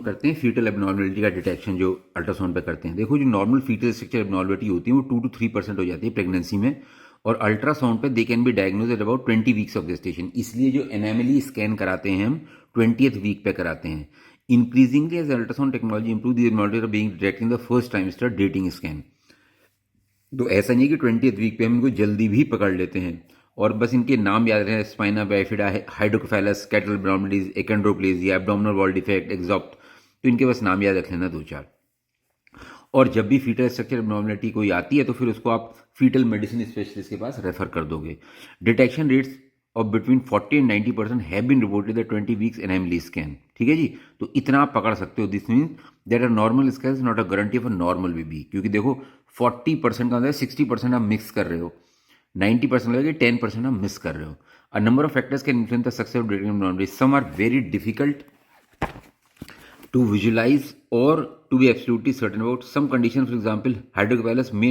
हम करते हैं फीटल एबनॉर्मलिटी का डिटेक्शन जो अल्ट्रासाउंड पे करते हैं। देखो जो नॉर्मल फीटल स्ट्रक्चर एबनॉर्मलिटी होती है वो 2 to 3% हो जाती है प्रेगनेंसी में, और अल्ट्रासाउंड पे they can be diagnose at about 20 weeks of gestation. इसलिए जो एनामली स्कैन कराते हैं हम 20th वीक पे कराते हैं। Increasingly as ultrasound technology improve the abnormality are being detected in the first trimester dating scan. तो ऐसा नहीं है कि 20th वीक पे हम इनको जल्दी भी पकड़ लेते हैं, और बस इनके नाम याद रहे, spina bifida, hydrocephalus, skeletal abnormalities, achondroplasia, abdominal wall defect, एक्सॉप्ट, तो इनके बस नाम याद रख लेना 2-4। और जब भी फीटल स्ट्रक्चर एबनॉर्मलिटी कोई आती है तो फिर उसको आप फीटल मेडिसिन स्पेशलिस्ट के पास रेफर कर दोगे। Detection rates of between 40 and 90% have been reported the 20 weeks anomaly scan. ठीक है जी, तो इतना आप पकड़ सकते हो। This means that a normal scan is not a guarantee of a normal baby, क्योंकि देखो 40% का मतलब 60% आप मिक्स कर रहे हो, 90% लगेगा, 10% आप मिस कर रहे हो। A number of factors can influence the success of detection abnormality, some are very difficult to visualize or to be absolutely certain about. Some conditions, for example, hydrocephalus may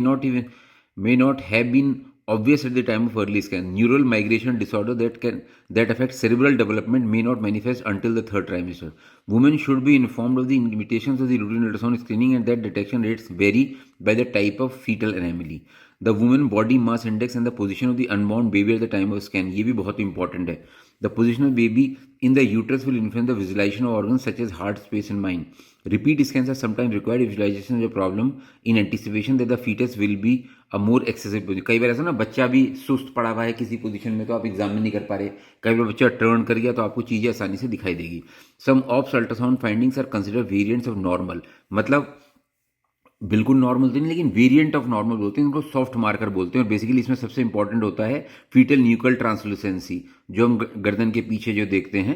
not have been obvious at the time of early scan. Neural migration disorder that affects cerebral development may not manifest until the third trimester. Women should be informed of the limitations of the routine ultrasound screening and that detection rates vary by the type of fetal anomaly. The woman body mass index and the position of the unborn baby at the time of scan, ये भी बहुत important है। The position of baby in the uterus will influence the visualization of organs such as heart space and mind. Repeat scans are sometimes required if visualization is a problem in anticipation that the fetus will be a more excessive position. कई बार ऐसा ना, बच्चा भी सुस्त पड़ा हुआ है किसी पोजीशन में तो आप एग्जाम में नहीं कर पा रहे, कई बार बच्चा टर्न कर गया तो आपको चीज़ें आसानी से दिखाई देगी। Some ops ultrasound findings are consider variants of normal, मतलब बिल्कुल नॉर्मल तो नहीं लेकिन वेरिएंट ऑफ नॉर्मल बोलते हैं, इनको सॉफ्ट मार्कर बोलते हैं। और बेसिकली इसमें सबसे इंपॉर्टेंट होता है फीटल न्यूकल ट्रांसलूसेंसी, जो हम गर्दन के पीछे जो देखते हैं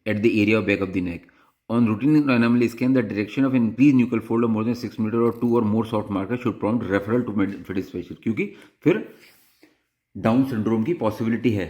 at the area of back of the neck. On routine anomaly scan the direction of increase nuchal fold of more than 6 metre और 2 और more soft marker should prompt referral to fetal specialist, क्योंकि फिर down syndrome की possibility है।